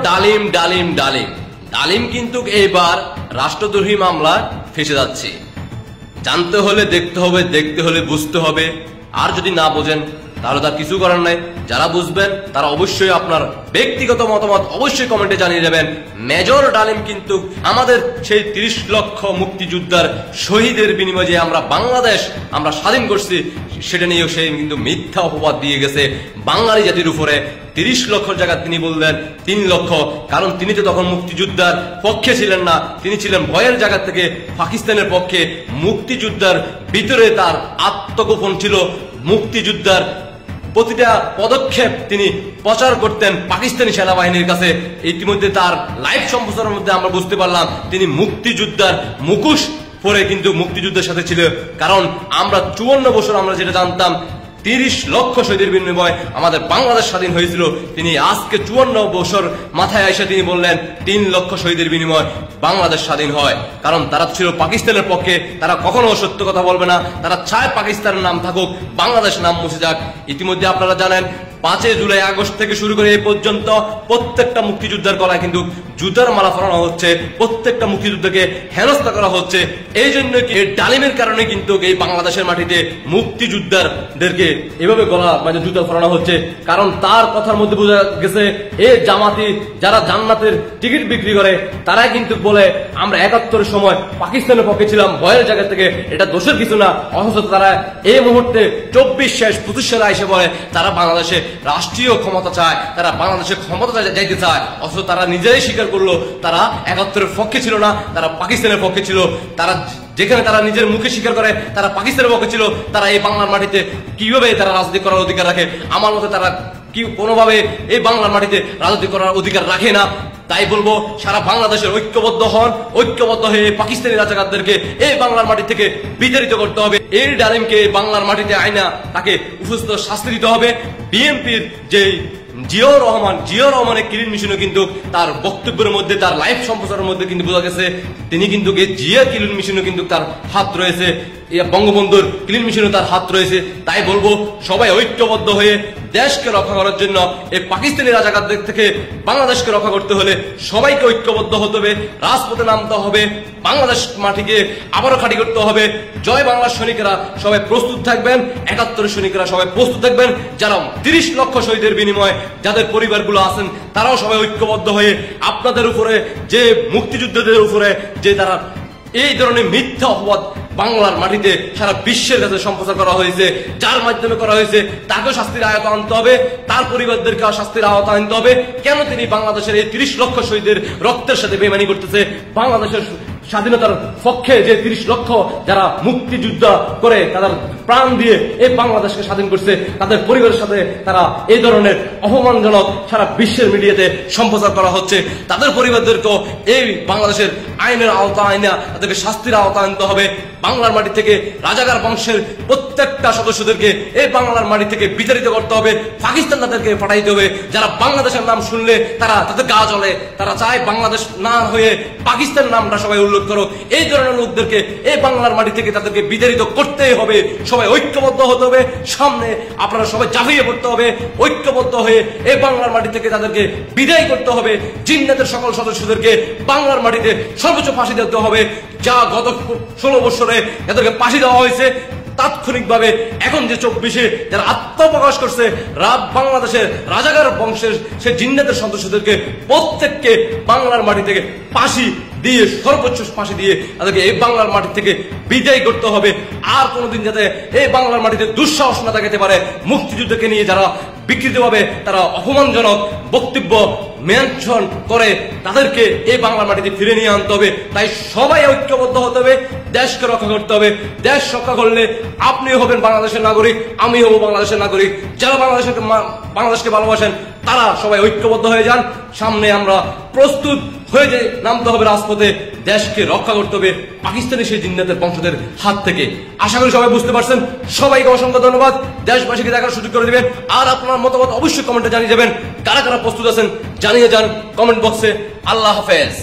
ডালিম ডালিম ডালিম ডালিম কিন্তু এইবার রাষ্ট্রদ্রোহী মামলা ফেসে যাচ্ছে। জানতে হলে দেখতে হবে, দেখতে হলে বুঝতে হবে। আর যদি না বোঝেন তাহলে তার কিছু করার নাই। যারা বুঝবেন তারা অবশ্যই আপনার ব্যক্তিগত মতামত অবশ্যই কমেন্টে জানিয়ে যাবেন। মেজর ডালিম কিন্তু আমাদের সেই ৩০ লক্ষ মুক্তিযোদ্ধার শহীদের বিনিময়ে যে আমরা বাংলাদেশ আমরা স্বাধীন করছি সেটা নিয়েও সে কিন্তু মিথ্যা অপবাদ দিয়ে গেছে বাঙালি জাতির উপরে। ৩০ লক্ষ জায়গায় তিনি বললেন ৩ লক্ষ, কারণ তিনি তো তখন মুক্তিযোদ্ধার পক্ষে ছিলেন না, তিনি ছিলেন ভয়ের জায়গা থেকে পাকিস্তানের পক্ষে। মুক্তিযোদ্ধার ভিতরে তার আত্মগোপন ছিল, মুক্তিযোদ্ধার প্রতিটা পদক্ষেপ তিনি প্রচার করতেন পাকিস্তানি সেনাবাহিনীর কাছে। ইতিমধ্যে তার লাইভ সম্প্রচারের মধ্যে আমরা বুঝতে পারলাম তিনি মুক্তিযোদ্ধার মুখোশ পরে কিন্তু মুক্তিযুদ্ধের সাথে ছিল। কারণ আমরা ৫৪ বছর আমরা যেটা জানতাম ৩০ লক্ষ শহীদের বিনিময়ে আমাদের বাংলাদেশ স্বাধীন হয়েছিল, তিনি আজকে ৫৪ বছর মাথায় এসে তিনি বললেন ৩ লক্ষ শহীদের বিনিময়ে বাংলাদেশ স্বাধীন হয়। কারণ তারা ছিল পাকিস্তানের পক্ষে, তারা কখনো সত্য কথা বলবে না, তারা চায় পাকিস্তানের নাম থাকুক, বাংলাদেশ নাম মুছে যাক। ইতিমধ্যে আপনারা জানেন ৫ জুলাই আগস্ট থেকে শুরু করে এই পর্যন্ত প্রত্যেকটা মুক্তিযোদ্ধার গলায় কিন্তু জুতার মালা পরানো হচ্ছে, প্রত্যেকটা মুক্তিযুদ্ধকে হেনস্থা করা হচ্ছে। এই জন্য এই ডালিমের কারণে কিন্তু এই বাংলাদেশের মাটিতে মুক্তিযোদ্ধাদেরকে এভাবে গলা মানে জুতা পরানো হচ্ছে। কারণ তার কথার মধ্যে বোঝা গেছে এই জামাতি যারা জান্নাতের টিকিট বিক্রি করে তারাই কিন্তু বলে আমরা ৭১ সময় পাকিস্তানের পক্ষে ছিলাম ভয়ের জায়গা থেকে, এটা দোষের কিছু না। অথচ তারা এই মুহূর্তে ২৪ শেষ ২৫ সালে এসে বলে তারা বাংলাদেশে রাষ্ট্রীয় ক্ষমতা চায়, তারা বাংলাদেশের ক্ষমতা যাইতে চায়। অথচ তারা নিজেরাই স্বীকার করলো তারা ৭১ পক্ষে ছিল না, তারা পাকিস্তানের পক্ষে ছিল। তারা যেখানে তারা নিজের মুখে স্বীকার করে তারা পাকিস্তানের পক্ষে ছিল, তারা এই বাংলার মাটিতে কিভাবে তারা রাজনীতি করার অধিকার রাখে? আমার মতে তারা কি কোনোভাবে এই বাংলার মাটিতে রাজনীতি করার অধিকার রাখে না। তাই বলবো সারা বাংলাদেশের ঐক্যবদ্ধ হন, ঐক্যবদ্ধ হয়ে পাকিস্তানি রাজাকারদেরকে এই বাংলার মাটি থেকে বিতাড়িত করতে হবে। এই ডালিমকে বাংলার মাটিতে আইনা তাকে উপযুক্ত শাস্তি দিতে হবে। বিএনপির যে জিয়াউর রহমানের ক্লিন মিশনও কিন্তু তার বক্তব্যের মধ্যে তার লাইভ সম্প্রচারের মধ্যে কিন্তু বোঝা গেছে তিনি কিন্তু জিয়া ক্লিন মিশনও কিন্তু তার হাত রয়েছে, বঙ্গবন্ধুর ক্লিন মিশনও তার হাত রয়েছে। তাই বলবো সবাই ঐক্যবদ্ধ হয়ে দেশকে রক্ষা করার জন্য এই পাকিস্তানি রাজাকারদের থেকে বাংলাদেশকে রক্ষা করতে হলে সবাইকে ঐক্যবদ্ধ হতে হবে, রাজপথে নামতে হবে, বাংলাদেশ মাটিকে আবারও খাঁটি করতে হবে। জয় বাংলার সৈনিকেরা সবাই প্রস্তুত থাকবেন, ৭১ সৈনিকেরা সবাই প্রস্তুত থাকবেন। যারা ৩০ লক্ষ শহীদের বিনিময়ে যাদের পরিবারগুলো আছেন তারাও সবাই ঐক্যবদ্ধ হয়ে আপনাদের উপরে যে মুক্তিযুদ্ধদের উপরে যে তারা এই ধরনের মিথ্যা অপবাদ বাংলার মাটিতে সারা বিশ্বের কাছে সম্প্রচার করা হয়েছে, যার মাধ্যমে করা হয়েছে তাকেও শাস্তির আওতা আনতে হবে, তার পরিবারদেরকে শাস্তির আওতা আনতে হবে। কেন তিনি বাংলাদেশের এই ৩০ লক্ষ শহীদের রক্তের সাথে বেইমানি করতেছে? বাংলাদেশের স্বাধীনতার পক্ষে যে ৩০ লক্ষ যারা মুক্তিযুদ্ধ করে তাদের প্রাণ দিয়ে এই বাংলাদেশকে স্বাধীন করছে তাদের পরিবারের সাথে তারা এই ধরনের অপমানজনক সারা বিশ্বের মিডিয়াতে সম্প্রচার করা হচ্ছে। তাদের পরিবারদেরকেও এই বাংলাদেশের আইনের আওতা আইনা তাদেরকে শাস্তির আওতা আনতে হবে। বাংলার মাটি থেকে রাজাকার বংশের প্রত্যেকটা সদস্যদেরকে এই বাংলার মাটি থেকে বিতাড়িত করতে হবে, পাকিস্তান তাদেরকে পাঠাইতে হবে। যারা বাংলাদেশের নাম শুনলে তারা তাদের গা জ্বলে, তারা চায় বাংলাদেশ না হয়ে পাকিস্তান নামটা সবাই উল্লেখ করো। এই ধরনের লোকদেরকে এই বাংলার মাটি থেকে তাদেরকে বিতাড়িত করতেই হবে। সবাই ঐক্যবদ্ধ হতে হবে, সামনে আপনারা সবাই ঝাঁপিয়ে পড়তে হবে, ঐক্যবদ্ধ হয়ে এই বাংলার মাটি থেকে তাদেরকে বিদায় করতে হবে। জিন্নাতের সকল সদস্যদেরকে বাংলার মাটিতে সর্বোচ্চ ফাঁসি দিতে হবে। যা গত ১৬ বছরে এদেরকে ফাঁসি দেওয়া হয়েছে তাৎক্ষণিকভাবে এখন যে ২৪-এ যারা আত্মপ্রকাশ করছে বাংলাদেশের রাজাকার বংশের সে জিন্নাতের সদস্যদেরকে প্রত্যেককে বাংলার মাটি থেকে ফাঁসি দিয়ে সর্বোচ্চ ফাঁসি দিয়ে তাদেরকে এই বাংলার মাটি থেকে বিদায় করতে হবে। আর কোনোদিন যাতে এই বাংলার মাটিতে দুঃসাহস না দেখাতে পারে। মুক্তিযুদ্ধকে নিয়ে যারা বিকৃতভাবে তারা অপমানজনক বক্তব্য মেনশন করে তাদেরকে এই বাংলার মাটিতে ফিরে নিয়ে আনতে হবে। তাই সবাই ঐক্যবদ্ধ হতে হবে, দেশকে রক্ষা করতে হবে। দেশ রক্ষা করলে আপনিও হবেন বাংলাদেশের নাগরিক, আমি হব বাংলাদেশের নাগরিক। যারা বাংলাদেশকে ভালোবাসেন তারা সবাই ঐক্যবদ্ধ হয়ে যান। সামনে আমরা প্রস্তুত হয়ে যে নামতে হবে রাজপথে, দেশকে রক্ষা করতে হবে পাকিস্তানি সেই জিন্নাতের বংশধর হাত থেকে। আশা করি সবাই বুঝতে পারছেন। সবাইকে অসংখ্য ধন্যবাদ। দেশবাসীকে দেখার সুযোগ করে দিবেন। আর আপনার মতামত অবশ্যই কমেন্টে জানিয়ে যাবেন। কারা কারা প্রস্তুত আছেন জানিয়ে যান কমেন্ট বক্সে। আল্লাহ হাফেজ।